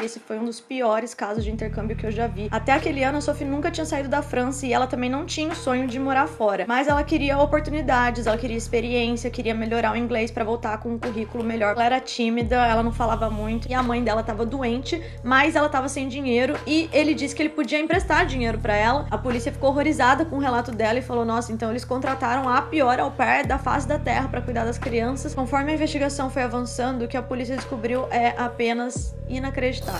Esse foi um dos piores casos de intercâmbio que eu já vi. Até aquele ano, a Sophie nunca tinha saído da França e ela também não tinha o sonho de morar fora. Mas ela queria oportunidades, ela queria experiência, queria melhorar o inglês pra voltar com um currículo melhor. Ela era tímida, ela não falava muito e a mãe dela tava doente, mas ela tava sem dinheiro e ele disse que ele podia emprestar dinheiro pra ela. A polícia ficou horrorizada com o relato dela e falou: nossa, então eles contrataram a pior au pair da face da terra pra cuidar das crianças. Conforme a investigação foi avançando, o que a polícia descobriu é apenas inacreditável.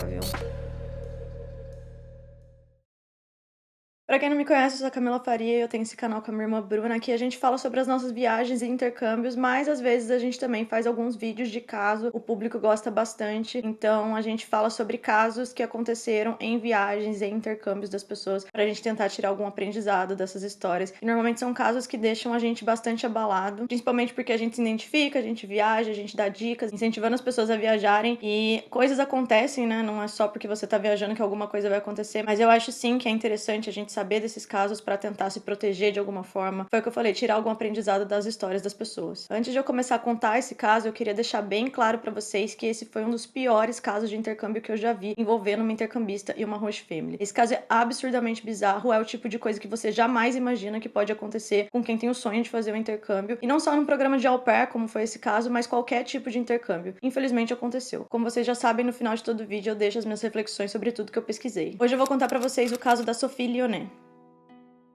Pra quem não me conhece, eu sou a Camila Faria e eu tenho esse canal com a minha irmã Bruna. Aqui a gente fala sobre as nossas viagens e intercâmbios, mas às vezes a gente também faz alguns vídeos de caso, o público gosta bastante. Então a gente fala sobre casos que aconteceram em viagens e intercâmbios das pessoas, pra gente tentar tirar algum aprendizado dessas histórias. E normalmente são casos que deixam a gente bastante abalado, principalmente porque a gente se identifica, a gente viaja, a gente dá dicas, incentivando as pessoas a viajarem e coisas acontecem, né? Não é só porque você tá viajando que alguma coisa vai acontecer, mas eu acho sim que é interessante a gente saber desses casos para tentar se proteger de alguma forma. Foi o que eu falei, tirar algum aprendizado das histórias das pessoas. Antes de eu começar a contar esse caso, eu queria deixar bem claro para vocês que esse foi um dos piores casos de intercâmbio que eu já vi, envolvendo uma intercambista e uma host family. Esse caso é absurdamente bizarro, é o tipo de coisa que você jamais imagina que pode acontecer com quem tem o sonho de fazer um intercâmbio, e não só num programa de au pair, como foi esse caso, mas qualquer tipo de intercâmbio. Infelizmente aconteceu. Como vocês já sabem, no final de todo vídeo eu deixo as minhas reflexões sobre tudo que eu pesquisei. Hoje eu vou contar para vocês o caso da Sophie Lyonnais.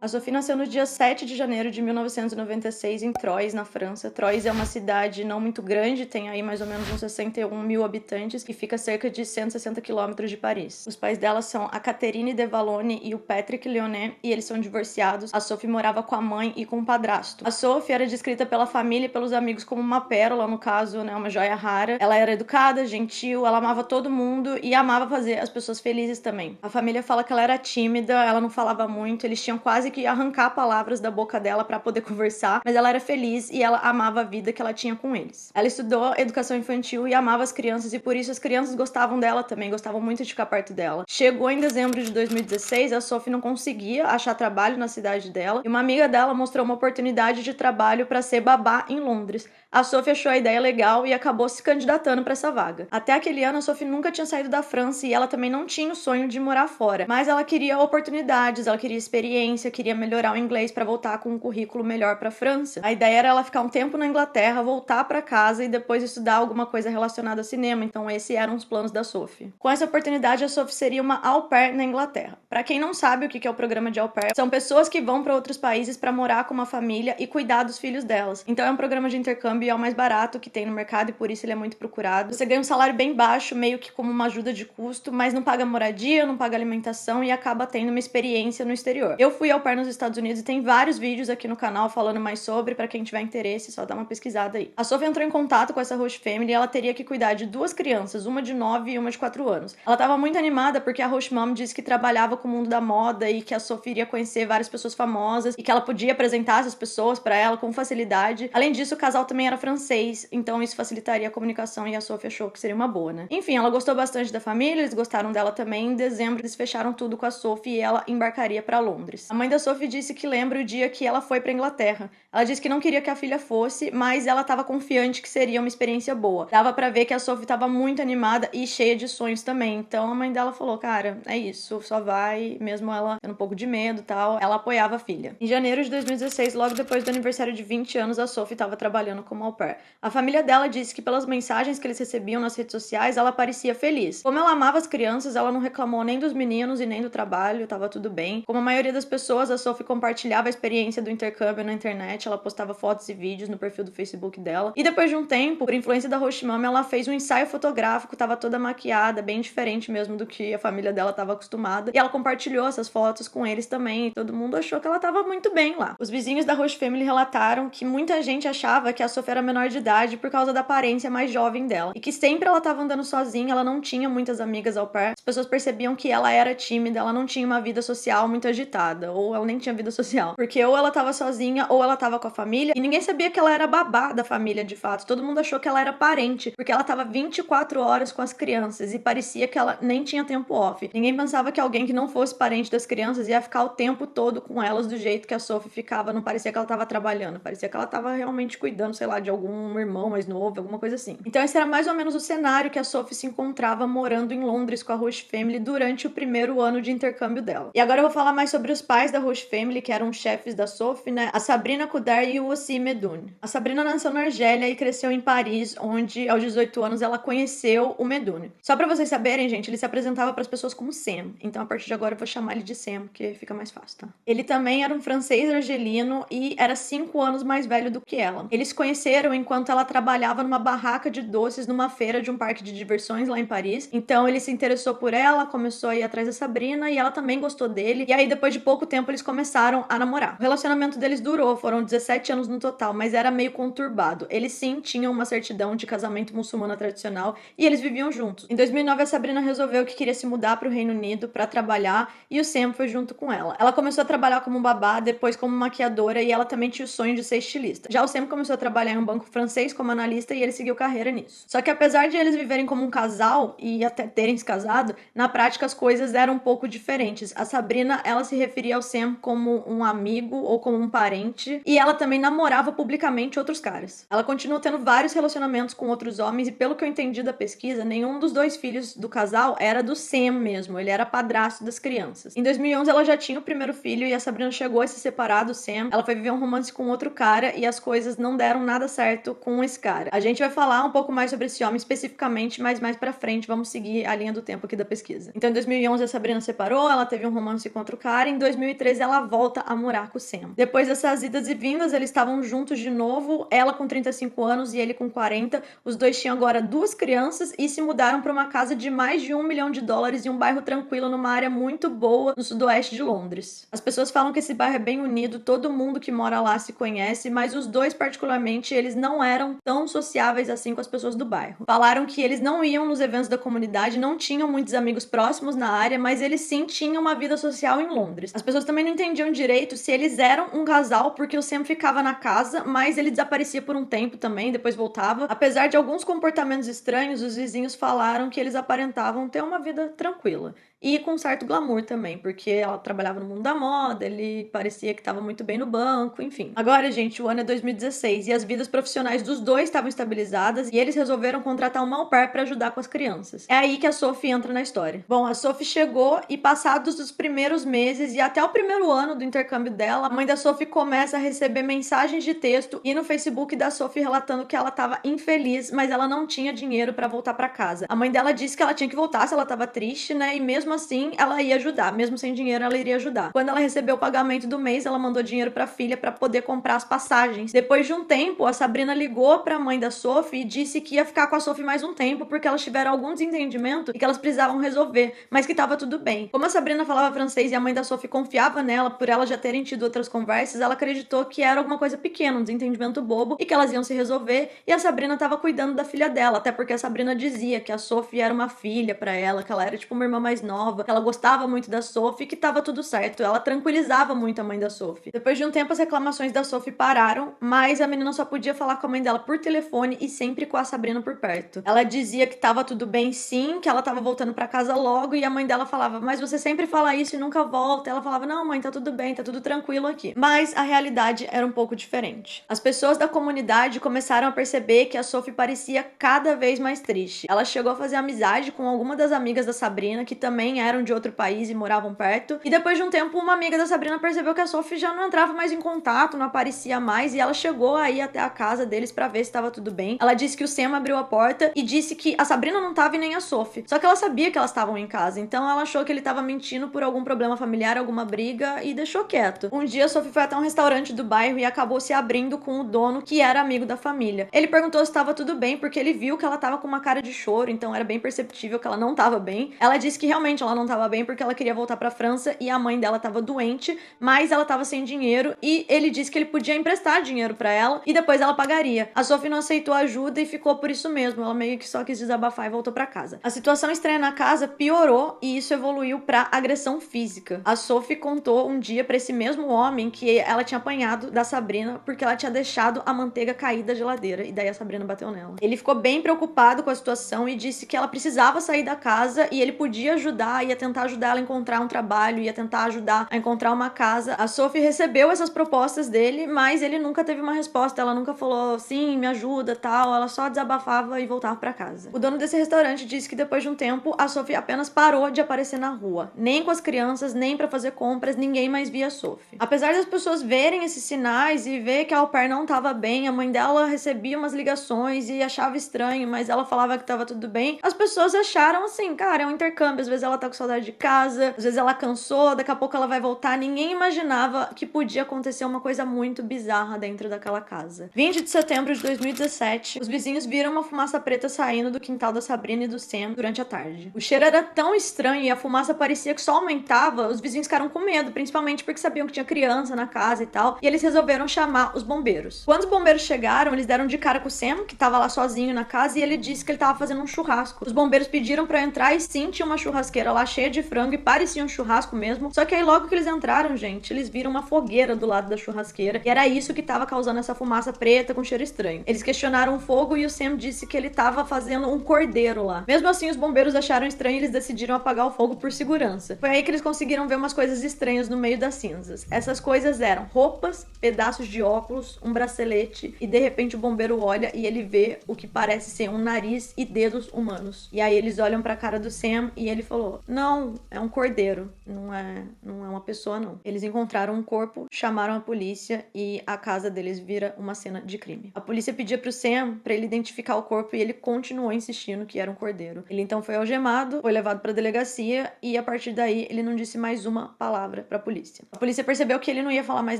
A Sophie nasceu no dia 7 de janeiro de 1996 em Troyes, na França. Troyes é uma cidade não muito grande, tem aí mais ou menos uns 61 mil habitantes e fica a cerca de 160 quilômetros de Paris. Os pais dela são a Catherine de Vallone e o Patrick Lyonnais e eles são divorciados. A Sophie morava com a mãe e com o padrasto. A Sophie era descrita pela família e pelos amigos como uma pérola, no caso, né, uma joia rara. Ela era educada, gentil, ela amava todo mundo e amava fazer as pessoas felizes também. A família fala que ela era tímida, ela não falava muito, eles tinham quase que arrancar palavras da boca dela para poder conversar, mas ela era feliz e ela amava a vida que ela tinha com eles. Ela estudou educação infantil e amava as crianças e por isso as crianças gostavam dela também, gostavam muito de ficar perto dela. Chegou em dezembro de 2016, a Sophie não conseguia achar trabalho na cidade dela e uma amiga dela mostrou uma oportunidade de trabalho para ser babá em Londres. A Sophie achou a ideia legal e acabou se candidatando para essa vaga. Até aquele ano, a Sophie nunca tinha saído da França e ela também não tinha o sonho de morar fora, mas ela queria oportunidades, ela queria experiência, queria melhorar o inglês para voltar com um currículo melhor para a França. A ideia era ela ficar um tempo na Inglaterra, voltar para casa e depois estudar alguma coisa relacionada a cinema. Então esses eram os planos da Sophie. Com essa oportunidade, a Sophie seria uma au pair na Inglaterra. Para quem não sabe o que é o programa de au pair, são pessoas que vão para outros países para morar com uma família e cuidar dos filhos delas. Então é um programa de intercâmbio e é o mais barato que tem no mercado e por isso ele é muito procurado. Você ganha um salário bem baixo, meio que como uma ajuda de custo, mas não paga moradia, não paga alimentação e acaba tendo uma experiência no exterior. Eu fui au pair nos Estados Unidos e tem vários vídeos aqui no canal falando mais sobre, para quem tiver interesse, só dá uma pesquisada aí. A Sophie entrou em contato com essa host family e ela teria que cuidar de duas crianças, uma de 9 e uma de 4 anos. Ela tava muito animada porque a host mom disse que trabalhava com o mundo da moda e que a Sophie iria conhecer várias pessoas famosas e que ela podia apresentar essas pessoas para ela com facilidade. Além disso, o casal também era francês, então isso facilitaria a comunicação e a Sophie achou que seria uma boa, né? Enfim, ela gostou bastante da família, eles gostaram dela também. Em dezembro, eles fecharam tudo com a Sophie e ela embarcaria para Londres. A mãe da Sophie disse que lembra o dia que ela foi pra Inglaterra. Ela disse que não queria que a filha fosse, mas ela estava confiante que seria uma experiência boa. Dava pra ver que a Sophie estava muito animada e cheia de sonhos também. Então a mãe dela falou, cara, é isso, só vai, mesmo ela tendo um pouco de medo e tal, ela apoiava a filha. Em janeiro de 2016, logo depois do aniversário de 20 anos, a Sophie estava trabalhando como au pair. A família dela disse que pelas mensagens que eles recebiam nas redes sociais, ela parecia feliz. Como ela amava as crianças, ela não reclamou nem dos meninos e nem do trabalho, tava tudo bem. Como a maioria das pessoas, a Sophie compartilhava a experiência do intercâmbio na internet, ela postava fotos e vídeos no perfil do Facebook dela. E depois de um tempo, por influência da host mom, ela fez um ensaio fotográfico, tava toda maquiada, bem diferente mesmo do que a família dela tava acostumada. E ela compartilhou essas fotos com eles também, e todo mundo achou que ela tava muito bem lá. Os vizinhos da host family relataram que muita gente achava que a Sophie era menor de idade por causa da aparência mais jovem dela, e que sempre ela tava andando sozinha, ela não tinha muitas amigas au pair. As pessoas percebiam que ela era tímida, ela não tinha uma vida social muito agitada, ou ela nem tinha vida social, porque ou ela tava sozinha ou ela tava com a família, e ninguém sabia que ela era babá da família de fato. Todo mundo achou que ela era parente, porque ela tava 24 horas com as crianças e parecia que ela nem tinha tempo off. Ninguém pensava que alguém que não fosse parente das crianças ia ficar o tempo todo com elas do jeito que a Sophie ficava. Não parecia que ela tava trabalhando, parecia que ela tava realmente cuidando, sei lá, lá, de algum irmão mais novo, alguma coisa assim. Então esse era mais ou menos o cenário que a Sophie se encontrava morando em Londres com a Rush Family durante o primeiro ano de intercâmbio dela. E agora eu vou falar mais sobre os pais da Rush Family, que eram chefes da Sophie, né? A Sabrina Kudar e o Ossi Medun. A Sabrina nasceu na Argélia e cresceu em Paris, onde aos 18 anos ela conheceu o Medun. Só pra vocês saberem, gente, ele se apresentava para as pessoas como Sam. Então a partir de agora eu vou chamar ele de Sam, porque fica mais fácil, tá? Ele também era um francês argelino e era 5 anos mais velho do que ela. Eles se conheceram enquanto ela trabalhava numa barraca de doces numa feira de um parque de diversões lá em Paris. Então ele se interessou por ela, começou a ir atrás da Sabrina e ela também gostou dele. E aí depois de pouco tempo eles começaram a namorar. O relacionamento deles durou, foram 17 anos no total, mas era meio conturbado. Eles sim tinham uma certidão de casamento muçulmana tradicional e eles viviam juntos. Em 2009 a Sabrina resolveu que queria se mudar para o Reino Unido para trabalhar e o Sam foi junto com ela. Ela começou a trabalhar como babá, depois como maquiadora e ela também tinha o sonho de ser estilista. Já o Sam começou a trabalhar em um banco francês como analista e ele seguiu carreira nisso. Só que apesar de eles viverem como um casal e até terem se casado, na prática as coisas eram um pouco diferentes. A Sabrina, ela se referia ao Sam como um amigo ou como um parente e ela também namorava publicamente outros caras. Ela continuou tendo vários relacionamentos com outros homens e pelo que eu entendi da pesquisa, nenhum dos 2 filhos do casal era do Sam mesmo, ele era padrasto das crianças. Em 2011 ela já tinha o primeiro filho e a Sabrina chegou a se separar do Sam. Ela foi viver um romance com outro cara e as coisas não deram nada certo com esse cara. A gente vai falar um pouco mais sobre esse homem especificamente, mas mais pra frente vamos seguir a linha do tempo aqui da pesquisa. Então em 2011 a Sabrina separou, ela teve um romance com outro cara e em 2013 ela volta a morar com o Sam. Depois dessas idas e vindas, eles estavam juntos de novo, ela com 35 anos e ele com 40. Os dois tinham agora 2 crianças e se mudaram para uma casa de mais de $1 milhão em um bairro tranquilo, numa área muito boa no sudoeste de Londres. As pessoas falam que esse bairro é bem unido, todo mundo que mora lá se conhece, mas os dois particularmente, eles não eram tão sociáveis assim com as pessoas do bairro. Falaram que eles não iam nos eventos da comunidade, não tinham muitos amigos próximos na área, mas eles sim tinham uma vida social em Londres. As pessoas também não entendiam direito se eles eram um casal, porque o Sam ficava na casa, mas ele desaparecia por um tempo também, depois voltava. Apesar de alguns comportamentos estranhos, os vizinhos falaram que eles aparentavam ter uma vida tranquila. E com certo glamour também, porque ela trabalhava no mundo da moda, ele parecia que estava muito bem no banco, enfim. Agora, gente, o ano é 2016 e as vidas profissionais dos dois estavam estabilizadas e eles resolveram contratar uma au pair para ajudar com as crianças. É aí que a Sophie entra na história. Bom, a Sophie chegou e passados os primeiros meses e até o primeiro ano do intercâmbio dela, a mãe da Sophie começa a receber mensagens de texto e no Facebook da Sophie relatando que ela estava infeliz, mas ela não tinha dinheiro para voltar para casa. A mãe dela disse que ela tinha que voltar se ela estava triste, né? E mesmo assim, ela ia ajudar. Mesmo sem dinheiro, ela iria ajudar. Quando ela recebeu o pagamento do mês, ela mandou dinheiro pra filha pra poder comprar as passagens. Depois de um tempo, a Sabrina ligou pra mãe da Sophie e disse que ia ficar com a Sophie mais um tempo, porque elas tiveram algum desentendimento e que elas precisavam resolver, mas que tava tudo bem. Como a Sabrina falava francês e a mãe da Sophie confiava nela, por elas já terem tido outras conversas, ela acreditou que era alguma coisa pequena, um desentendimento bobo, e que elas iam se resolver, e a Sabrina tava cuidando da filha dela, até porque a Sabrina dizia que a Sophie era uma filha pra ela, que ela era tipo uma irmã mais nova, que ela gostava muito da Sophie, que tava tudo certo. Ela tranquilizava muito a mãe da Sophie. Depois de um tempo, as reclamações da Sophie pararam, mas a menina só podia falar com a mãe dela por telefone e sempre com a Sabrina por perto. Ela dizia que tava tudo bem sim, que ela tava voltando pra casa logo, e a mãe dela falava, mas você sempre fala isso e nunca volta. Ela falava, não mãe, tá tudo bem, tá tudo tranquilo aqui. Mas a realidade era um pouco diferente. As pessoas da comunidade começaram a perceber que a Sophie parecia cada vez mais triste. Ela chegou a fazer amizade com alguma das amigas da Sabrina, que também eram de outro país e moravam perto. E depois de um tempo, uma amiga da Sabrina percebeu que a Sophie já não entrava mais em contato, não aparecia mais, e ela chegou aí até a casa deles pra ver se estava tudo bem. Ela disse que o Sam abriu a porta e disse que a Sabrina não tava e nem a Sophie. Só que ela sabia que elas estavam em casa, então ela achou que ele tava mentindo por algum problema familiar, alguma briga, e deixou quieto. Um dia, a Sophie foi até um restaurante do bairro e acabou se abrindo com o dono, que era amigo da família. Ele perguntou se estava tudo bem, porque ele viu que ela tava com uma cara de choro, então era bem perceptível que ela não tava bem. Ela disse que realmente ela não tava bem porque ela queria voltar pra França e a mãe dela tava doente, mas ela tava sem dinheiro e ele disse que ele podia emprestar dinheiro pra ela e depois ela pagaria. A Sophie não aceitou ajuda e ficou por isso mesmo, ela meio que só quis desabafar e voltou pra casa. A situação estranha na casa piorou e isso evoluiu pra agressão física. A Sophie contou um dia pra esse mesmo homem que ela tinha apanhado da Sabrina porque ela tinha deixado a manteiga cair da geladeira e daí a Sabrina bateu nela. Ele ficou bem preocupado com a situação e disse que ela precisava sair da casa e ele podia ajudar, ia tentar ajudar ela a encontrar um trabalho, ia tentar ajudar a encontrar uma casa. A Sophie recebeu essas propostas dele, mas ele nunca teve uma resposta, ela nunca falou, sim, me ajuda, tal. Ela só desabafava e voltava pra casa. O dono desse restaurante disse que depois de um tempo, a Sophie apenas parou de aparecer na rua. Nem com as crianças, nem pra fazer compras, ninguém mais via a Sophie. Apesar das pessoas verem esses sinais e ver que a au pair não tava bem, a mãe dela recebia umas ligações e achava estranho, mas ela falava que tava tudo bem. As pessoas acharam assim, cara, é um intercâmbio. Às vezes ela tá com saudade de casa, às vezes ela cansou, daqui a pouco ela vai voltar. Ninguém imaginava que podia acontecer uma coisa muito bizarra dentro daquela casa. 20 de setembro de 2017, os vizinhos viram uma fumaça preta saindo do quintal da Sabrina e do Sam durante a tarde. O cheiro era tão estranho e a fumaça parecia que só aumentava, os vizinhos ficaram com medo, principalmente porque sabiam que tinha criança na casa e tal, e eles resolveram chamar os bombeiros. Quando os bombeiros chegaram, eles deram de cara com o Sam, que tava lá sozinho na casa, e ele disse que ele tava fazendo um churrasco. Os bombeiros pediram pra entrar e sim, tinha uma churrasqueira lá cheia de frango e parecia um churrasco mesmo, só que aí logo que eles entraram, gente, eles viram uma fogueira do lado da churrasqueira, e era isso que tava causando essa fumaça preta com cheiro estranho. Eles questionaram o fogo e o Sam disse que ele tava fazendo um cordeiro lá. Mesmo assim, os bombeiros acharam estranho e eles decidiram apagar o fogo por segurança. Foi aí que eles conseguiram ver umas coisas estranhas no meio das cinzas. Essas coisas eram roupas, pedaços de óculos, um bracelete, e de repente o bombeiro olha e ele vê o que parece ser um nariz e dedos humanos. E aí eles olham pra cara do Sam e ele falou, não, é um cordeiro, não é uma pessoa não. Eles encontraram um corpo, chamaram a polícia e a casa deles vira uma cena de crime. A polícia pedia pro Sam pra ele identificar o corpo e ele continuou insistindo que era um cordeiro. Ele então foi algemado, foi levado pra delegacia e a partir daí ele não disse mais uma palavra pra polícia. A polícia percebeu que ele não ia falar mais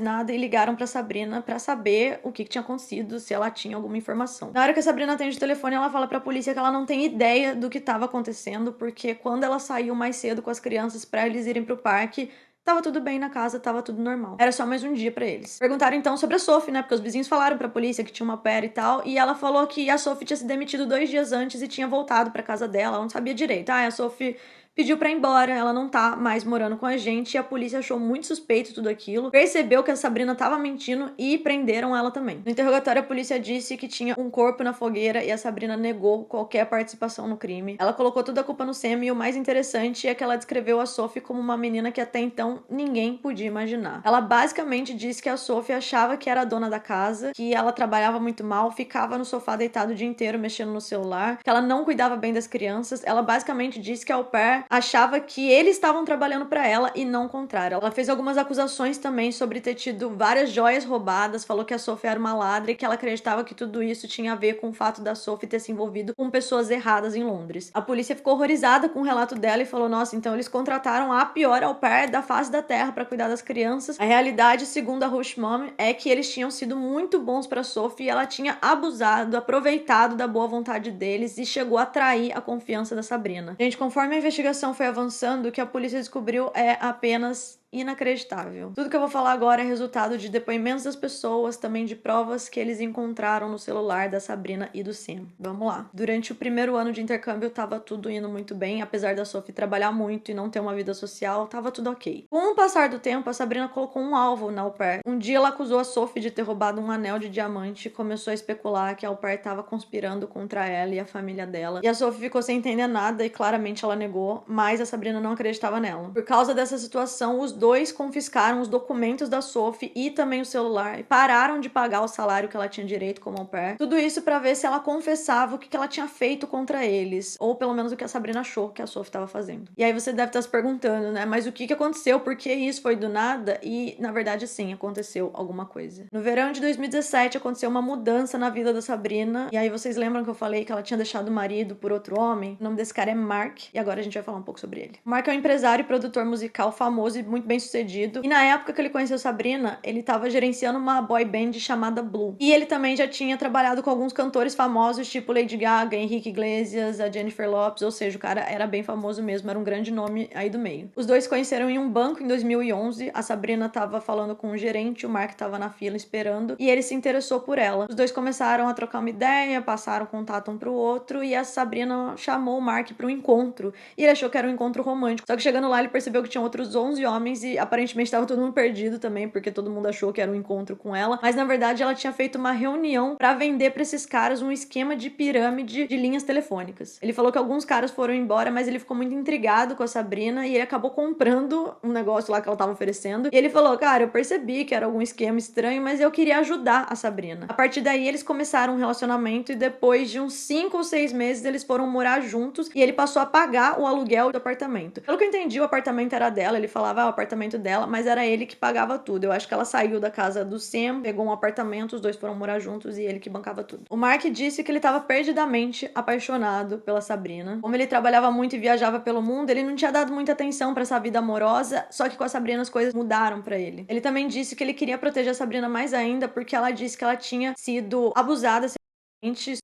nada e ligaram pra Sabrina pra saber o que tinha acontecido, se ela tinha alguma informação. Na hora que a Sabrina atende o telefone, ela fala pra polícia que ela não tem ideia do que estava acontecendo, porque quando ela saiu mais cedo com as crianças pra eles irem pro parque, tava tudo bem na casa, tava tudo normal. Era só mais um dia pra eles. Perguntaram então sobre a Sophie, né? Porque os vizinhos falaram pra polícia que tinha uma au pair e tal. E ela falou que a Sophie tinha se demitido 2 dias antes e tinha voltado pra casa dela. Ela não sabia direito. A Sophie pediu pra ir embora, ela não tá mais morando com a gente, e a polícia achou muito suspeito tudo aquilo, percebeu que a Sabrina tava mentindo e prenderam ela também. No interrogatório, a polícia disse que tinha um corpo na fogueira e a Sabrina negou qualquer participação no crime. Ela colocou toda a culpa no Sam e o mais interessante é que ela descreveu a Sophie como uma menina que até então ninguém podia imaginar. Ela basicamente disse que a Sophie achava que era a dona da casa, que ela trabalhava muito mal, ficava no sofá deitado o dia inteiro mexendo no celular, que ela não cuidava bem das crianças. Ela basicamente disse que a au pair achava que eles estavam trabalhando pra ela e não o contrário. Ela fez algumas acusações também sobre ter tido várias joias roubadas, falou que a Sophie era uma ladra e que ela acreditava que tudo isso tinha a ver com o fato da Sophie ter se envolvido com pessoas erradas em Londres. A polícia ficou horrorizada com o relato dela e falou, nossa, então eles contrataram a pior au pair da face da terra pra cuidar das crianças. A realidade, segundo a Hush Mom, é que eles tinham sido muito bons pra Sophie e ela tinha abusado, aproveitado da boa vontade deles e chegou a trair a confiança da Sabrina. Gente, conforme a investigação foi avançando, o que a polícia descobriu é apenas inacreditável. Tudo que eu vou falar agora é resultado de depoimentos das pessoas, também de provas que eles encontraram no celular da Sabrina e do Sam. Vamos lá. Durante o primeiro ano de intercâmbio, tava tudo indo muito bem, apesar da Sophie trabalhar muito e não ter uma vida social, tava tudo ok. Com o passar do tempo, a Sabrina colocou um alvo na au pair. Um dia ela acusou a Sophie de ter roubado um anel de diamante e começou a especular que a au pair tava conspirando contra ela e a família dela. E a Sophie ficou sem entender nada e claramente ela negou, mas a Sabrina não acreditava nela. Por causa dessa situação, os dois confiscaram os documentos da Sophie e também o celular e pararam de pagar o salário que ela tinha direito como au pair. Tudo isso pra ver se ela confessava o que ela tinha feito contra eles, ou pelo menos o que a Sabrina achou que a Sophie estava fazendo. E aí você deve estar se perguntando, né? Mas o que aconteceu? Por que isso foi do nada? E, na verdade, sim, aconteceu alguma coisa. No verão de 2017, aconteceu uma mudança na vida da Sabrina. E aí vocês lembram que eu falei que ela tinha deixado o marido por outro homem? O nome desse cara é Mark, e agora a gente vai falar um pouco sobre ele. O Mark é um empresário e produtor musical famoso e muito bem sucedido. E na época que ele conheceu Sabrina, ele estava gerenciando uma boy band chamada Blue. E ele também já tinha trabalhado com alguns cantores famosos, tipo Lady Gaga, Henrique Iglesias, a Jennifer Lopez, ou seja, o cara era bem famoso mesmo, era um grande nome aí do meio. Os dois se conheceram em um banco em 2011, a Sabrina tava falando com um gerente, o Mark tava na fila esperando, e ele se interessou por ela. Os dois começaram a trocar uma ideia, passaram contato um pro outro, e a Sabrina chamou o Mark para um encontro, e ele achou que era um encontro romântico. Só que chegando lá, ele percebeu que tinha outros 11 homens ligações e aparentemente tava todo mundo perdido também, porque todo mundo achou que era um encontro com ela, mas na verdade ela tinha feito uma reunião pra vender pra esses caras um esquema de pirâmide de linhas telefônicas. Ele falou que alguns caras foram embora, mas ele ficou muito intrigado com a Sabrina e ele acabou comprando um negócio lá que ela tava oferecendo. E ele falou, cara, eu percebi que era algum esquema estranho, mas eu queria ajudar a Sabrina. A partir daí eles começaram um relacionamento e depois de uns 5 ou 6 meses eles foram morar juntos e ele passou a pagar o aluguel do apartamento. Pelo que eu entendi, o apartamento era dela, ele falava, o apartamento dela, mas era ele que pagava tudo. Eu acho que ela saiu da casa do Sam, pegou um apartamento, os dois foram morar juntos e ele que bancava tudo. O Mark disse que ele estava perdidamente apaixonado pela Sabrina. Como ele trabalhava muito e viajava pelo mundo, ele não tinha dado muita atenção pra essa vida amorosa, só que com a Sabrina as coisas mudaram pra ele. Ele também disse que ele queria proteger a Sabrina mais ainda, porque ela disse que ela tinha sido abusada sexualmente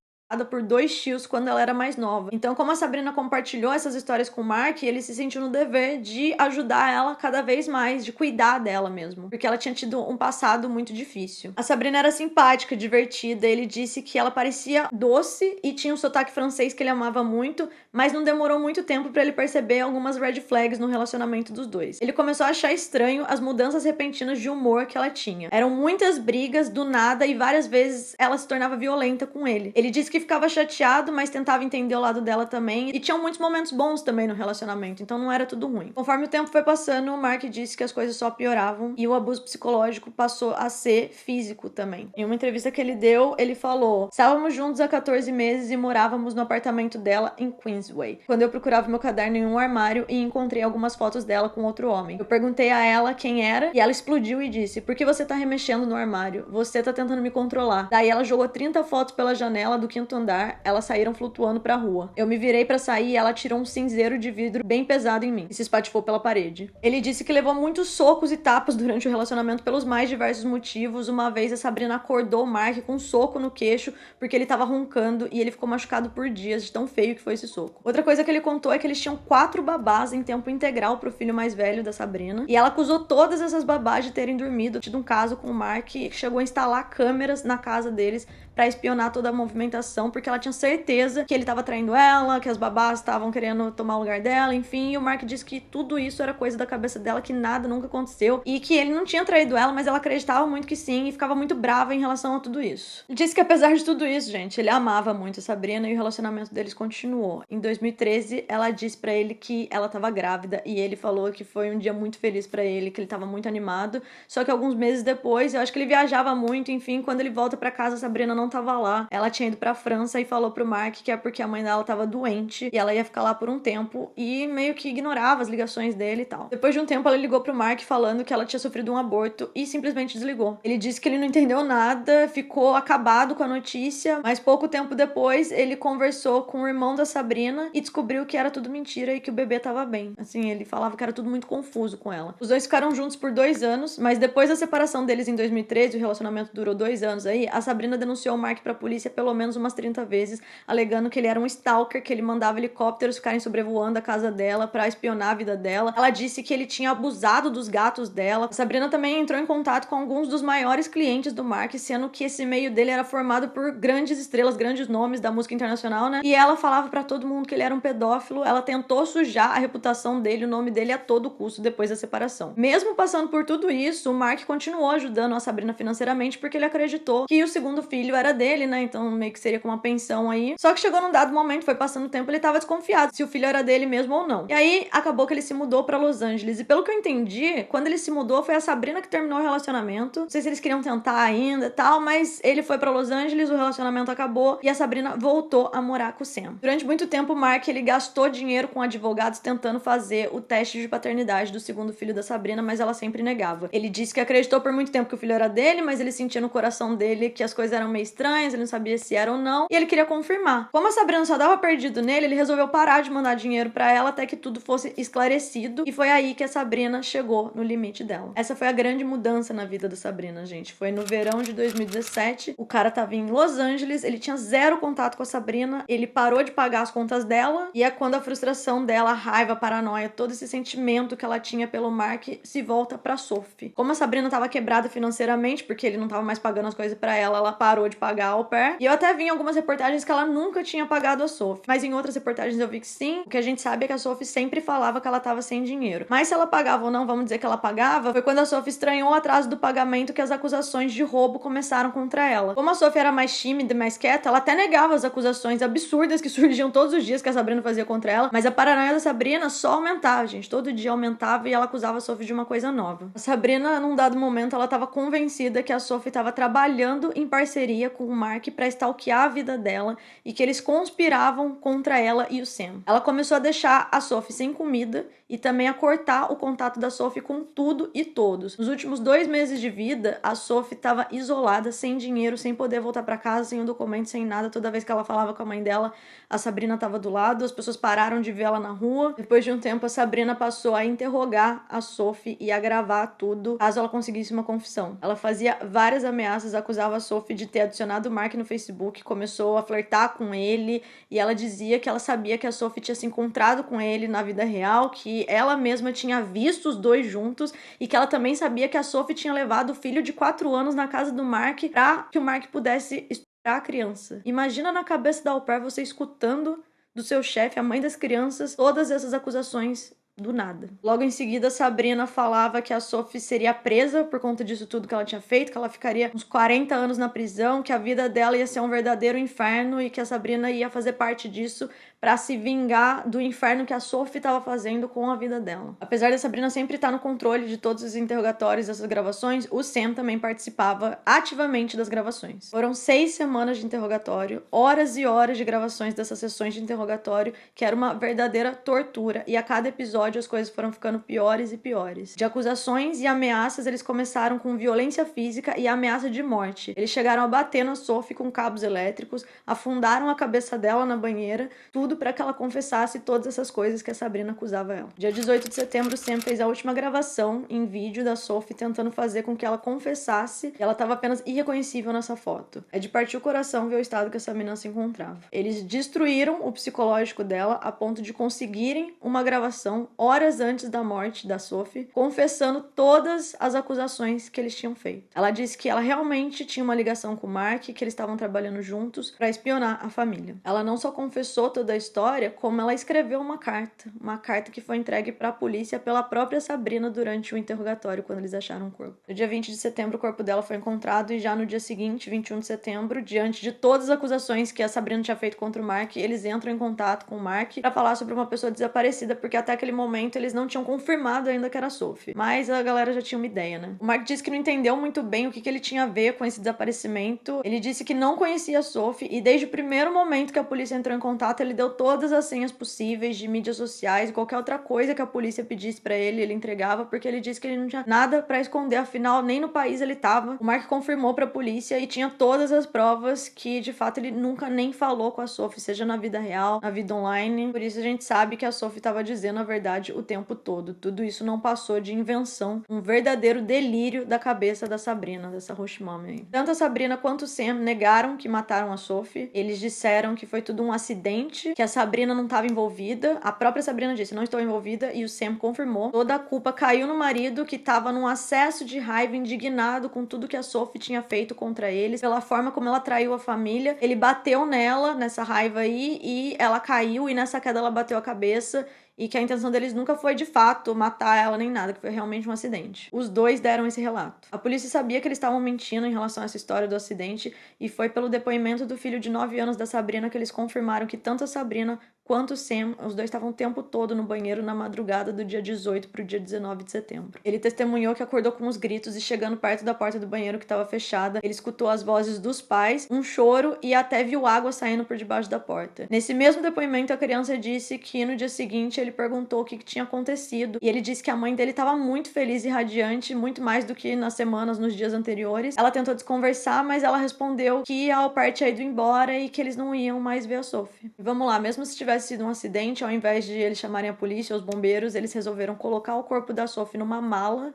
por 2 tios quando ela era mais nova. Então, como a Sabrina compartilhou essas histórias com o Mark, ele se sentiu no dever de ajudar ela cada vez mais, de cuidar dela mesmo, porque ela tinha tido um passado muito difícil. A Sabrina era simpática, divertida, ele disse que ela parecia doce e tinha um sotaque francês que ele amava muito, mas não demorou muito tempo pra ele perceber algumas red flags no relacionamento dos dois. Ele começou a achar estranho as mudanças repentinas de humor que ela tinha. Eram muitas brigas do nada e várias vezes ela se tornava violenta com ele. Ele disse que ficava chateado, mas tentava entender o lado dela também. E tinham muitos momentos bons também no relacionamento, então não era tudo ruim. Conforme o tempo foi passando, o Mark disse que as coisas só pioravam e o abuso psicológico passou a ser físico também. Em uma entrevista que ele deu, ele falou: estávamos juntos há 14 meses e morávamos no apartamento dela em Queensway. Quando eu procurava meu caderno em um armário e encontrei algumas fotos dela com outro homem. Eu perguntei a ela quem era e ela explodiu e disse: por que você tá remexendo no armário? Você tá tentando me controlar. Daí ela jogou 30 fotos pela janela do 5º andar, elas saíram flutuando pra rua. Eu me virei pra sair e ela tirou um cinzeiro de vidro bem pesado em mim e se espatifou pela parede. Ele disse que levou muitos socos e tapas durante o relacionamento pelos mais diversos motivos. Uma vez a Sabrina acordou o Mark com um soco no queixo porque ele tava roncando e ele ficou machucado por dias de tão feio que foi esse soco. Outra coisa que ele contou é que eles tinham 4 babás em tempo integral pro filho mais velho da Sabrina e ela acusou todas essas babás de terem dormido. Tido um caso com o Mark que chegou a instalar câmeras na casa deles pra espionar toda a movimentação, porque ela tinha certeza que ele tava traindo ela, que as babás estavam querendo tomar o lugar dela, enfim, e o Mark disse que tudo isso era coisa da cabeça dela, que nada nunca aconteceu, e que ele não tinha traído ela, mas ela acreditava muito que sim, e ficava muito brava em relação a tudo isso. Ele disse que apesar de tudo isso, gente, ele amava muito a Sabrina e o relacionamento deles continuou. Em 2013, ela disse pra ele que ela tava grávida, e ele falou que foi um dia muito feliz pra ele, que ele tava muito animado, só que alguns meses depois, eu acho que ele viajava muito, enfim, quando ele volta pra casa, a Sabrina não tava lá. Ela tinha ido pra França e falou pro Mark que é porque a mãe dela tava doente e ela ia ficar lá por um tempo e meio que ignorava as ligações dele e tal. Depois de um tempo, ela ligou pro Mark falando que ela tinha sofrido um aborto e simplesmente desligou. Ele disse que ele não entendeu nada, ficou acabado com a notícia, mas pouco tempo depois, ele conversou com o irmão da Sabrina e descobriu que era tudo mentira e que o bebê tava bem. Assim, ele falava que era tudo muito confuso com ela. Os dois ficaram juntos por 2 anos, mas depois da separação deles em 2013, o relacionamento durou 2 anos aí, a Sabrina denunciou o Mark pra polícia pelo menos umas 30 vezes, alegando que ele era um stalker, que ele mandava helicópteros ficarem sobrevoando a casa dela pra espionar a vida dela. Ela disse que ele tinha abusado dos gatos dela. A Sabrina também entrou em contato com alguns dos maiores clientes do Mark, sendo que esse meio dele era formado por grandes estrelas, grandes nomes da música internacional, né? E ela falava pra todo mundo que ele era um pedófilo. Ela tentou sujar a reputação dele, o nome dele a todo custo depois da separação. Mesmo passando por tudo isso, o Mark continuou ajudando a Sabrina financeiramente porque ele acreditou que o segundo filho era dele, né? Então meio que seria com uma pensão aí. Só que chegou num dado momento, foi passando o tempo, ele tava desconfiado se o filho era dele mesmo ou não. E aí acabou que ele se mudou pra Los Angeles. E pelo que eu entendi, quando ele se mudou, foi a Sabrina que terminou o relacionamento. Não sei se eles queriam tentar ainda e tal, mas ele foi pra Los Angeles, o relacionamento acabou e a Sabrina voltou a morar com o Sam. Durante muito tempo, o Mark, ele gastou dinheiro com advogados tentando fazer o teste de paternidade do segundo filho da Sabrina, mas ela sempre negava. Ele disse que acreditou por muito tempo que o filho era dele, mas ele sentia no coração dele que as coisas eram meio estranhas, ele não sabia se era ou não, e ele queria confirmar. Como a Sabrina só dava perdido nele, ele resolveu parar de mandar dinheiro pra ela até que tudo fosse esclarecido, e foi aí que a Sabrina chegou no limite dela. Essa foi a grande mudança na vida da Sabrina, gente. Foi no verão de 2017, o cara tava em Los Angeles, ele tinha 0 contato com a Sabrina, ele parou de pagar as contas dela, e é quando a frustração dela, a raiva, a paranoia, todo esse sentimento que ela tinha pelo Mark se volta pra Sophie. Como a Sabrina tava quebrada financeiramente, porque ele não tava mais pagando as coisas pra ela, ela parou de pagar a au pair, e eu até vi em algumas algumas reportagens que ela nunca tinha pagado a Sophie, mas em outras reportagens eu vi que sim. O que a gente sabe é que a Sophie sempre falava que ela tava sem dinheiro. Mas se ela pagava ou não, vamos dizer que ela pagava, foi quando a Sophie estranhou o atraso do pagamento que as acusações de roubo começaram contra ela. Como a Sophie era mais tímida e mais quieta, ela até negava as acusações absurdas que surgiam todos os dias que a Sabrina fazia contra ela, mas a paranoia da Sabrina só aumentava, gente. Todo dia aumentava e ela acusava a Sophie de uma coisa nova. A Sabrina, num dado momento, ela tava convencida que a Sophie tava trabalhando em parceria com o Mark pra stalkear a vida dela e que eles conspiravam contra ela e o Sam. Ela começou a deixar a Sophie sem comida e também a cortar o contato da Sophie com tudo e todos. Nos últimos 2 meses de vida, a Sophie estava isolada, sem dinheiro, sem poder voltar para casa, sem um documento, sem nada. Toda vez que ela falava com a mãe dela, a Sabrina estava do lado, as pessoas pararam de ver ela na rua. Depois de um tempo, a Sabrina passou a interrogar a Sophie e a gravar tudo, caso ela conseguisse uma confissão. Ela fazia várias ameaças, acusava a Sophie de ter adicionado o Mark no Facebook, começou a flertar com ele, e ela dizia que ela sabia que a Sophie tinha se encontrado com ele na vida real, que ela mesma tinha visto os dois juntos e que ela também sabia que a Sophie tinha levado o filho de 4 anos na casa do Mark pra que o Mark pudesse estuprar a criança. Imagina na cabeça da au pair você escutando do seu chefe, a mãe das crianças, todas essas acusações do nada. Logo em seguida, Sabrina falava que a Sophie seria presa por conta disso tudo que ela tinha feito, que ela ficaria uns 40 anos na prisão, que a vida dela ia ser um verdadeiro inferno e que a Sabrina ia fazer parte disso para se vingar do inferno que a Sophie estava fazendo com a vida dela. Apesar da Sabrina sempre estar no controle de todos os interrogatórios dessas gravações, o Sam também participava ativamente das gravações. Foram 6 semanas de interrogatório, horas e horas de gravações dessas sessões de interrogatório, que era uma verdadeira tortura, e a cada episódio as coisas foram ficando piores e piores. De acusações e ameaças, eles começaram com violência física e ameaça de morte. Eles chegaram a bater na Sophie com cabos elétricos, afundaram a cabeça dela na banheira, tudo para que ela confessasse todas essas coisas que a Sabrina acusava ela. Dia 18 de setembro, Sam fez a última gravação em vídeo da Sophie tentando fazer com que ela confessasse que ela estava apenas irreconhecível nessa foto. É de partir o coração ver o estado que essa menina se encontrava. Eles destruíram o psicológico dela a ponto de conseguirem uma gravação horas antes da morte da Sophie, confessando todas as acusações que eles tinham feito. Ela disse que ela realmente tinha uma ligação com o Mark, que eles estavam trabalhando juntos para espionar a família. Ela não só confessou toda a história, como ela escreveu uma carta que foi entregue para a polícia pela própria Sabrina durante o interrogatório, quando eles acharam o corpo. No dia 20 de setembro, o corpo dela foi encontrado e já no dia seguinte, 21 de setembro, diante de todas as acusações que a Sabrina tinha feito contra o Mark, eles entram em contato com o Mark para falar sobre uma pessoa desaparecida, porque até aquele momento eles não tinham confirmado ainda que era a Sophie. Mas a galera já tinha uma ideia, né? O Mark disse que não entendeu muito bem o que ele tinha a ver com esse desaparecimento. Ele disse que não conhecia a Sophie e desde o primeiro momento que a polícia entrou em contato, ele deu todas as senhas possíveis de mídias sociais e qualquer outra coisa que a polícia pedisse pra ele, ele entregava, porque ele disse que ele não tinha nada pra esconder, afinal, nem no país ele tava. O Mark confirmou pra polícia e tinha todas as provas que, de fato, ele nunca nem falou com a Sophie, seja na vida real, na vida online. Por isso a gente sabe que a Sophie tava dizendo a verdade o tempo todo. Tudo isso não passou de invenção, um verdadeiro delírio da cabeça da Sabrina, dessa Hush Mommy aí. Tanto a Sabrina quanto o Sam negaram que mataram a Sophie. Eles disseram que foi tudo um acidente, que a Sabrina não estava envolvida. A própria Sabrina disse, não estou envolvida, e o Sam confirmou. Toda a culpa caiu no marido, que estava num acesso de raiva, indignado com tudo que a Sophie tinha feito contra eles, pela forma como ela traiu a família. Ele bateu nela, nessa raiva aí, e ela caiu, e nessa queda ela bateu a cabeça, e que a intenção deles nunca foi, de fato, matar ela nem nada, que foi realmente um acidente. Os dois deram esse relato. A polícia sabia que eles estavam mentindo em relação a essa história do acidente, e foi pelo depoimento do filho de 9 anos da Sabrina que eles confirmaram que tanto a Sabrina quanto o Sam, os dois estavam o tempo todo no banheiro na madrugada do dia 18 pro dia 19 de setembro. Ele testemunhou que acordou com os gritos e, chegando perto da porta do banheiro que estava fechada, ele escutou as vozes dos pais, um choro e até viu água saindo por debaixo da porta. Nesse mesmo depoimento, a criança disse que no dia seguinte ele perguntou o que tinha acontecido, e ele disse que a mãe dele estava muito feliz e radiante, muito mais do que nas semanas, nos dias anteriores. Ela tentou desconversar, mas ela respondeu que a au pair tinha ido embora e que eles não iam mais ver a Sophie. E vamos lá, mesmo se tivesse sido um acidente, ao invés de eles chamarem a polícia ou os bombeiros, eles resolveram colocar o corpo da Sophie numa mala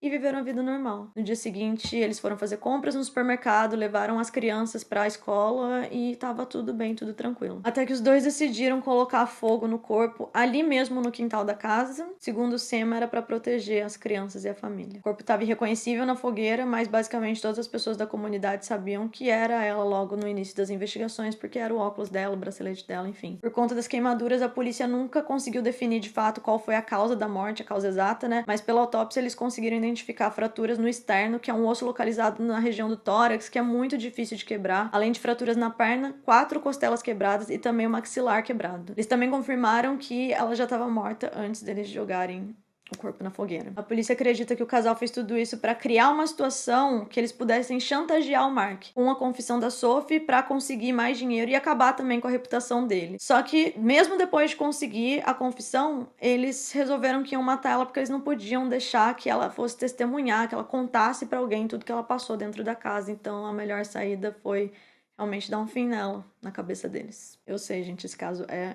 e viveram a vida normal. No dia seguinte, eles foram fazer compras no supermercado, levaram as crianças pra escola e tava tudo bem, tudo tranquilo. Até que os dois decidiram colocar fogo no corpo ali mesmo no quintal da casa. Segundo o Sam, era pra proteger as crianças e a família. O corpo tava irreconhecível na fogueira, mas basicamente todas as pessoas da comunidade sabiam que era ela logo no início das investigações, porque era o óculos dela, o bracelete dela, enfim. Por conta das queimaduras, a polícia nunca conseguiu definir de fato qual foi a causa da morte, a causa exata, né? Mas pela autópsia eles conseguiram identificar fraturas no externo, que é um osso localizado na região do tórax, que é muito difícil de quebrar, além de fraturas na perna, 4 costelas quebradas e também o maxilar quebrado. Eles também confirmaram que ela já estava morta antes deles jogarem o corpo na fogueira. A polícia acredita que o casal fez tudo isso para criar uma situação que eles pudessem chantagear o Mark com a confissão da Sophie para conseguir mais dinheiro e acabar também com a reputação dele. Só que, mesmo depois de conseguir a confissão, eles resolveram que iam matar ela porque eles não podiam deixar que ela fosse testemunhar, que ela contasse para alguém tudo que ela passou dentro da casa. Então, a melhor saída foi realmente dar um fim nela, na cabeça deles. Eu sei, gente, esse caso é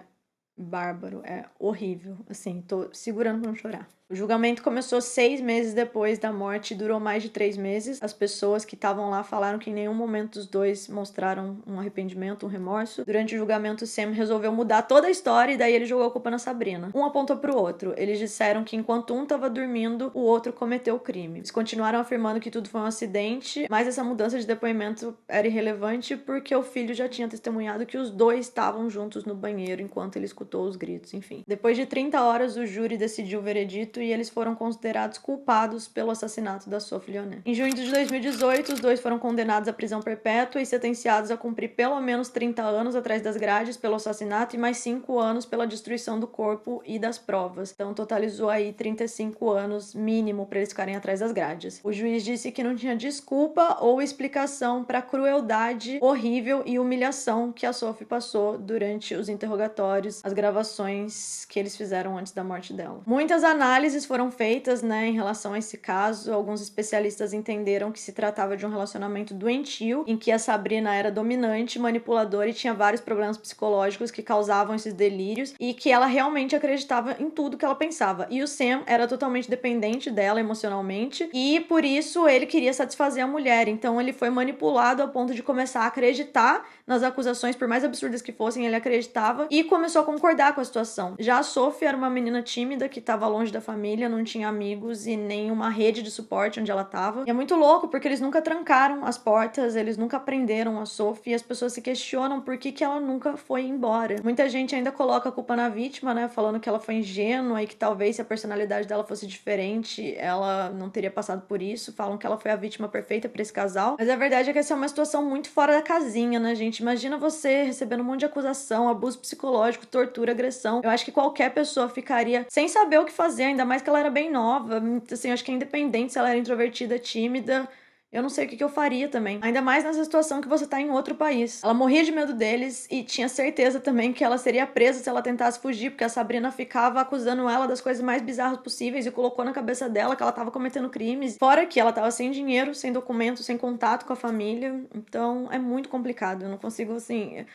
bárbaro, é horrível. Assim, tô segurando pra não chorar. O julgamento começou 6 meses depois da morte e durou mais de 3 meses. As pessoas que estavam lá falaram que em nenhum momento os dois mostraram um arrependimento, um remorso. Durante o julgamento, Sam resolveu mudar toda a história e daí ele jogou a culpa na Sabrina. Um apontou pro outro. Eles disseram que enquanto um tava dormindo, o outro cometeu o crime. Eles continuaram afirmando que tudo foi um acidente, mas essa mudança de depoimento era irrelevante porque o filho já tinha testemunhado que os dois estavam juntos no banheiro enquanto ele escutou os gritos, enfim. Depois de 30 horas, o júri decidiu o veredito e eles foram considerados culpados pelo assassinato da Sophie Lyonnais. Em junho de 2018, os dois foram condenados à prisão perpétua e sentenciados a cumprir pelo menos 30 anos atrás das grades pelo assassinato e mais 5 anos pela destruição do corpo e das provas. Então, totalizou aí 35 anos mínimo para eles ficarem atrás das grades. O juiz disse que não tinha desculpa ou explicação para a crueldade horrível e humilhação que a Sophie passou durante os interrogatórios, as gravações que eles fizeram antes da morte dela. Muitas análises foram feitas, né, em relação a esse caso. Alguns especialistas entenderam que se tratava de um relacionamento doentio, em que a Sabrina era dominante, manipuladora e tinha vários problemas psicológicos que causavam esses delírios e que ela realmente acreditava em tudo que ela pensava. E o Sam era totalmente dependente dela emocionalmente e por isso ele queria satisfazer a mulher. Então ele foi manipulado ao ponto de começar a acreditar nas acusações, por mais absurdas que fossem, ele acreditava e começou a concordar com a situação. Já a Sophie era uma menina tímida que estava longe da família, não tinha amigos e nem uma rede de suporte onde ela estava. E é muito louco porque eles nunca trancaram as portas, eles nunca prenderam a Sophie e as pessoas se questionam por que ela nunca foi embora. Muita gente ainda coloca a culpa na vítima, né, falando que ela foi ingênua e que talvez se a personalidade dela fosse diferente, ela não teria passado por isso. Falam que ela foi a vítima perfeita para esse casal. Mas a verdade é que essa é uma situação muito fora da casinha, né, gente? Imagina você recebendo um monte de acusação, abuso psicológico, tortura, agressão. Eu acho que qualquer pessoa ficaria sem saber o que fazer, ainda mais que ela era bem nova. Assim, eu acho que é independente se ela era introvertida, tímida. Eu não sei o que eu faria também. Ainda mais nessa situação que você tá em outro país. Ela morria de medo deles e tinha certeza também que ela seria presa se ela tentasse fugir, porque a Sabrina ficava acusando ela das coisas mais bizarras possíveis e colocou na cabeça dela que ela tava cometendo crimes. Fora que ela tava sem dinheiro, sem documento, sem contato com a família. Então é muito complicado. Eu não consigo, assim...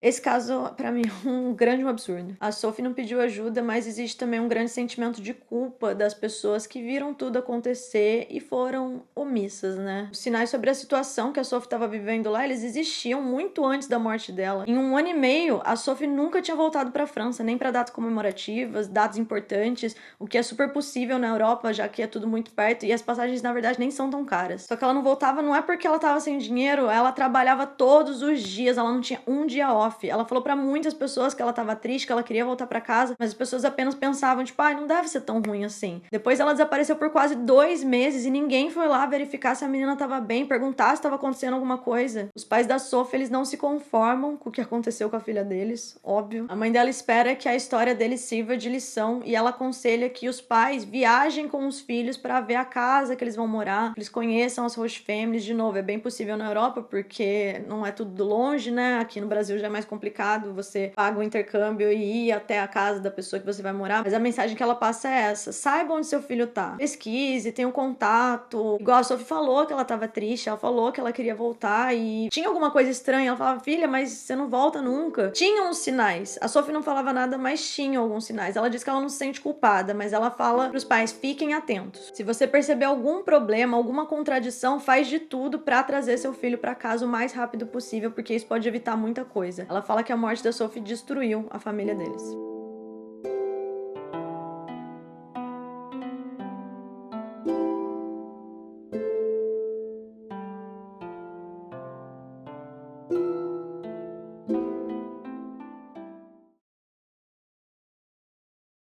Esse caso, pra mim, é um grande absurdo. A Sophie não pediu ajuda, mas existe também um grande sentimento de culpa das pessoas que viram tudo acontecer e foram omissas, né? Os sinais sobre a situação que a Sophie estava vivendo lá, eles existiam muito antes da morte dela. Em 1 ano e meio, a Sophie nunca tinha voltado pra França, nem pra datas comemorativas, datas importantes, o que é super possível na Europa, já que é tudo muito perto, e as passagens, na verdade, nem são tão caras. Só que ela não voltava, não é porque ela tava sem dinheiro, ela trabalhava todos os dias, ela não tinha um dia off. Ela falou pra muitas pessoas que ela tava triste, que ela queria voltar pra casa, mas as pessoas apenas pensavam, tipo, ai, não deve ser tão ruim assim. Depois ela desapareceu por quase 2 meses e ninguém foi lá verificar se a menina tava bem, perguntar se tava acontecendo alguma coisa. Os pais da Sophie, eles não se conformam com o que aconteceu com a filha deles, óbvio. A mãe dela espera que a história deles sirva de lição e ela aconselha que os pais viajem com os filhos pra ver a casa que eles vão morar, que eles conheçam as host families. De novo, é bem possível na Europa, porque não é tudo longe, né? Aqui no Brasil já é mais mais complicado, você paga o intercâmbio e ir até a casa da pessoa que você vai morar, mas a mensagem que ela passa é essa: saiba onde seu filho tá, pesquise, tenha um contato. Igual a Sophie falou que ela tava triste, ela falou que ela queria voltar e tinha alguma coisa estranha, ela falava, filha, mas você não volta nunca. Tinha uns sinais, a Sophie não falava nada, mas tinha alguns sinais. Ela diz que ela não se sente culpada, mas ela fala pros pais, fiquem atentos. Se você perceber algum problema, alguma contradição, faz de tudo pra trazer seu filho pra casa o mais rápido possível, porque isso pode evitar muita coisa. Ela fala que a morte da Sophie destruiu a família deles.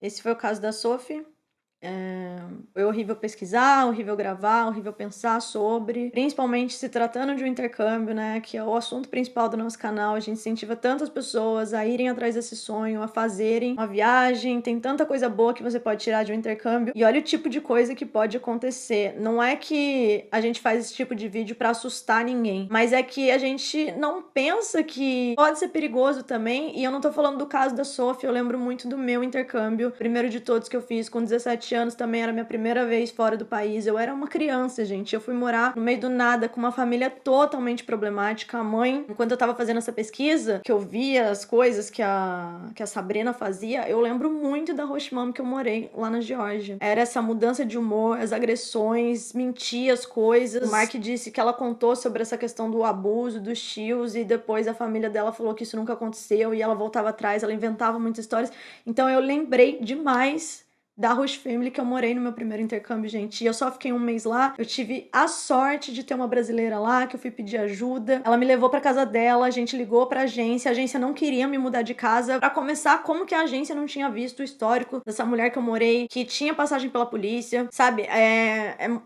Esse foi o caso da Sophie. Foi horrível pesquisar, horrível gravar, horrível pensar sobre, principalmente se tratando de um intercâmbio, né, que é o assunto principal do nosso canal. A gente incentiva tantas pessoas a irem atrás desse sonho, a fazerem uma viagem, tem tanta coisa boa que você pode tirar de um intercâmbio, e olha o tipo de coisa que pode acontecer. Não é que a gente faz esse tipo de vídeo pra assustar ninguém, mas é que a gente não pensa que pode ser perigoso também, e eu não tô falando do caso da Sophie, eu lembro muito do meu intercâmbio, primeiro de todos que eu fiz com 17 anos, também era minha primeira vez fora do país. Eu era uma criança, gente. Eu fui morar no meio do nada com uma família totalmente problemática. A mãe, enquanto eu tava fazendo essa pesquisa, que eu via as coisas que a Sabrina fazia, eu lembro muito da Host Mom que eu morei lá na Geórgia. Era essa mudança de humor, as agressões, mentir as coisas. O Mark disse que ela contou sobre essa questão do abuso, dos tios, e depois a família dela falou que isso nunca aconteceu e ela voltava atrás, ela inventava muitas histórias. Então eu lembrei demais da Host Family que eu morei no meu primeiro intercâmbio, gente. E eu só fiquei um mês lá. Eu tive a sorte de ter uma brasileira lá, que eu fui pedir ajuda. Ela me levou pra casa dela, a gente ligou pra agência. A agência não queria me mudar de casa. Pra começar, como que a agência não tinha visto o histórico dessa mulher que eu morei, que tinha passagem pela polícia, sabe?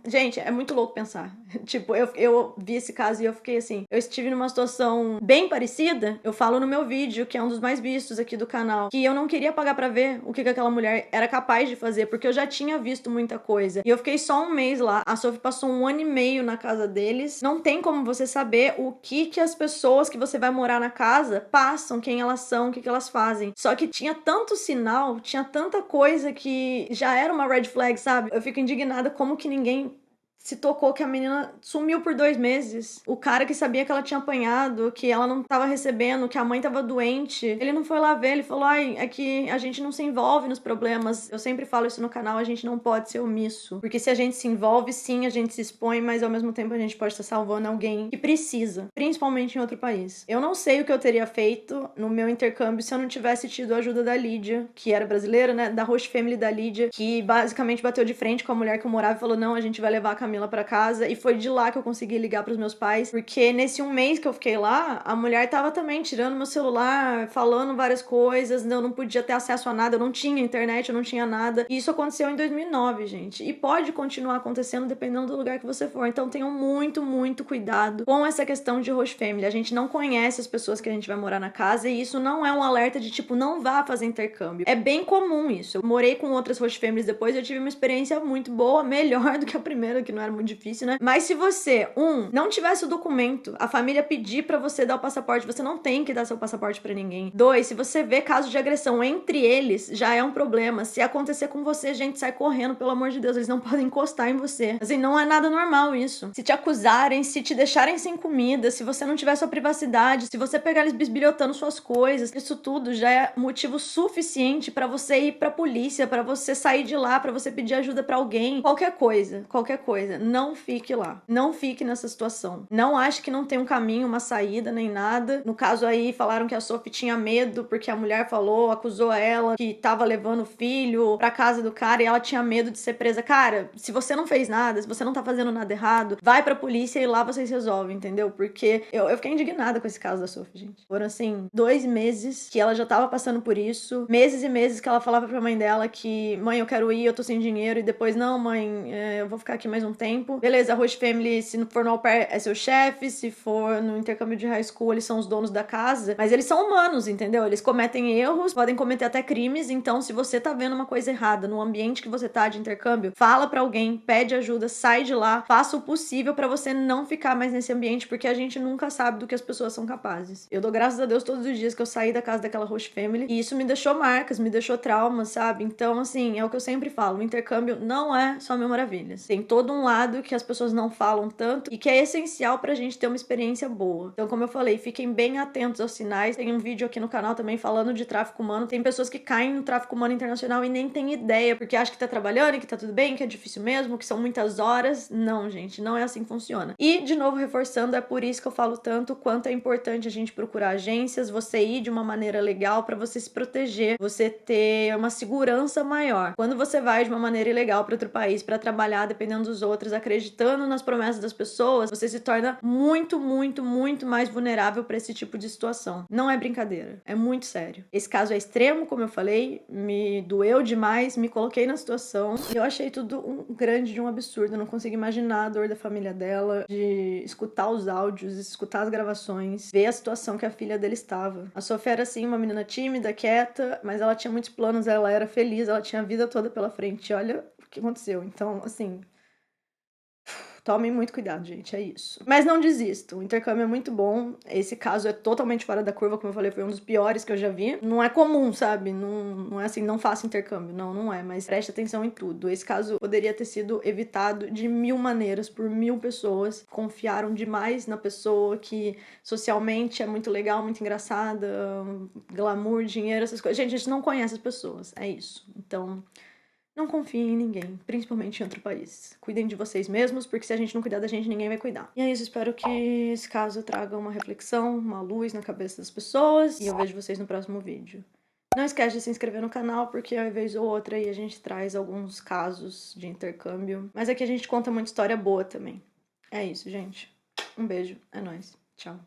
Gente, é muito louco pensar. Tipo, eu vi esse caso e eu fiquei assim, eu estive numa situação bem parecida. Eu falo no meu vídeo, que é um dos mais vistos aqui do canal, que eu não queria pagar pra ver o que aquela mulher era capaz de fazer, porque eu já tinha visto muita coisa. E eu fiquei só um mês lá. A Sophie passou 1 ano e meio na casa deles. Não tem como você saber o que as pessoas que você vai morar na casa passam, quem elas são, o que elas fazem. Só que tinha tanto sinal, tinha tanta coisa que já era uma red flag, sabe? Eu fico indignada como que ninguém se tocou que a menina sumiu por 2 meses. O cara que sabia que ela tinha apanhado, que ela não tava recebendo, que a mãe tava doente, ele não foi lá ver, ele falou, ai, é que a gente não se envolve nos problemas. Eu sempre falo isso no canal, a gente não pode ser omisso. Porque se a gente se envolve, sim, a gente se expõe, mas ao mesmo tempo a gente pode estar salvando alguém que precisa, principalmente em outro país. Eu não sei o que eu teria feito no meu intercâmbio se eu não tivesse tido a ajuda da Lídia, que era brasileira, né, da Host Family da Lídia, que basicamente bateu de frente com a mulher que eu morava e falou, não, a gente vai levar a Camila pra casa, e foi de lá que eu consegui ligar pros meus pais, porque nesse 1 mês que eu fiquei lá, a mulher tava também tirando meu celular, falando várias coisas, eu não podia ter acesso a nada, eu não tinha internet, eu não tinha nada, e isso aconteceu em 2009, gente, e pode continuar acontecendo dependendo do lugar que você for, então tenham muito, muito cuidado com essa questão de host family. A gente não conhece as pessoas que a gente vai morar na casa, e isso não é um alerta de tipo, não vá fazer intercâmbio. É bem comum isso. Eu morei com outras host families depois, eu tive uma experiência muito boa, melhor do que a primeira, que não era muito difícil, né? Mas se você, não tivesse o documento, a família pedir pra você dar o passaporte, você não tem que dar seu passaporte pra ninguém. 2, se você vê casos de agressão entre eles, já é um problema. Se acontecer com você, gente, sai correndo, pelo amor de Deus, eles não podem encostar em você. Assim, não é nada normal isso. Se te acusarem, se te deixarem sem comida, se você não tiver sua privacidade, se você pegar eles bisbilhotando suas coisas, isso tudo já é motivo suficiente pra você ir pra polícia, pra você sair de lá, pra você pedir ajuda pra alguém. Qualquer coisa. Não fique lá. Não fique nessa situação. Não ache que não tem um caminho, uma saída, nem nada. No caso aí, falaram que a Sophie tinha medo porque a mulher falou, acusou ela que tava levando o filho pra casa do cara e ela tinha medo de ser presa. Cara, se você não fez nada, se você não tá fazendo nada errado, vai pra polícia e lá vocês resolvem, entendeu? Porque eu fiquei indignada com esse caso da Sophie, gente. Foram, assim, 2 meses que ela já tava passando por isso. Meses e meses que ela falava pra mãe dela que, mãe, eu quero ir, eu tô sem dinheiro. E depois, não, mãe, eu vou ficar aqui mais um tempo. Beleza, a host family, se for no au pair, é seu chefe, se for no intercâmbio de high school, eles são os donos da casa, mas eles são humanos, entendeu? Eles cometem erros, podem cometer até crimes, então se você tá vendo uma coisa errada no ambiente que você tá de intercâmbio, fala pra alguém, pede ajuda, sai de lá, faça o possível pra você não ficar mais nesse ambiente, porque a gente nunca sabe do que as pessoas são capazes. Eu dou graças a Deus todos os dias que eu saí da casa daquela host family, e isso me deixou marcas, me deixou traumas, sabe? Então, assim, é o que eu sempre falo, o intercâmbio não é só mil maravilhas. Tem todo um lado que as pessoas não falam tanto e que é essencial pra gente ter uma experiência boa. Então, como eu falei, fiquem bem atentos aos sinais. Tem um vídeo aqui no canal também falando de tráfico humano. Tem pessoas que caem no tráfico humano internacional e nem têm ideia, porque acham que tá trabalhando e que tá tudo bem, que é difícil mesmo, que são muitas horas. Não, gente, não é assim que funciona. E, de novo, reforçando, é por isso que eu falo tanto o quanto é importante a gente procurar agências, você ir de uma maneira legal pra você se proteger, você ter uma segurança maior. Quando você vai de uma maneira ilegal pra outro país pra trabalhar dependendo dos outros, acreditando nas promessas das pessoas, você se torna muito, muito, muito mais vulnerável pra esse tipo de situação. Não é brincadeira, é muito sério. Esse caso é extremo, como eu falei, me doeu demais, me coloquei na situação. Eu achei tudo um grande de um absurdo. Eu não consigo imaginar a dor da família dela, de escutar os áudios, escutar as gravações, ver a situação que a filha dele estava. A Sofia era, assim, uma menina tímida, quieta, mas ela tinha muitos planos, ela era feliz, ela tinha a vida toda pela frente. Olha o que aconteceu. Então, assim, tomem muito cuidado, gente, é isso. Mas não desistam, o intercâmbio é muito bom. Esse caso é totalmente fora da curva, como eu falei, foi um dos piores que eu já vi. Não é comum, sabe? Não é assim, não faça intercâmbio. Não é, mas preste atenção em tudo. Esse caso poderia ter sido evitado de 1000 maneiras, por 1000 pessoas. Confiaram demais na pessoa que socialmente é muito legal, muito engraçada, glamour, dinheiro, essas coisas. Gente, a gente não conhece as pessoas, é isso. Então, não confiem em ninguém, principalmente em outro país. Cuidem de vocês mesmos, porque se a gente não cuidar da gente, ninguém vai cuidar. E é isso, espero que esse caso traga uma reflexão, uma luz na cabeça das pessoas. E eu vejo vocês no próximo vídeo. Não esquece de se inscrever no canal, porque uma vez ou outra aí a gente traz alguns casos de intercâmbio. Mas aqui a gente conta muita história boa também. É isso, gente. Um beijo, é nóis. Tchau.